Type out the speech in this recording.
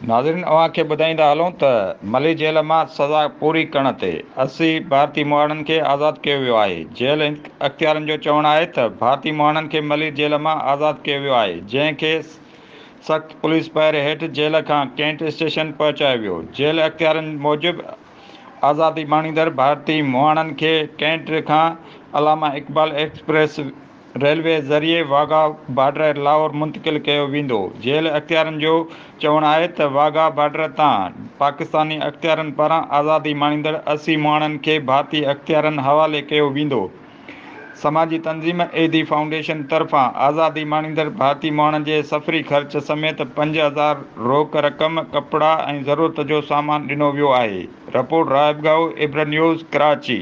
नाज़रीन, अव्हांखे ॿुधाईंदा हलूं त मली जेल मां सज़ा पूरी करण ते 80 भारतीय मुआणनि खे आज़ादु कयो वियो आहे। जेल अख़्तियारनि जो चवणु आहे त भारतीय मुआणनि खे मली जेल मां आज़ादु कयो वियो आहे, जंहिंखे सख़्त पुलिस पहिरे हेठि जेल खां कैंट स्टेशन पहुचायो वियो। जेल अख़्तियारनि मूजिबि आज़ादी माणींदड़ भारतीय मुआणनि खे कैंट खां अलामा इक़बाल एक्सप्रेस रेलवे ज़रिए वाघा बॉर्डर लाहौर मुंतक़िल कयो वेंदो। जेल अख़्तियारनि जो चवणु आहे त वाघा बॉर्डर तां पाकिस्तानी अख़्तियारनि पारां आज़ादी माणींदड़ 80 मुआणनि खे भारतीय अख़्तियारनि हवाले कयो वेंदो। समाजी तंज़ीम एदी फाउंडेशन तरफ़ां आज़ादी माणींदड़ भारतीय मुआणनि जे सफ़री ख़र्च समेत 5000 रोक रक़म, कपिड़ा ऐं ज़रूरत जो सामान ॾिनो वियो आहे। रिपोर्ट रायब गाओ, इब्र न्यूज़, कराची।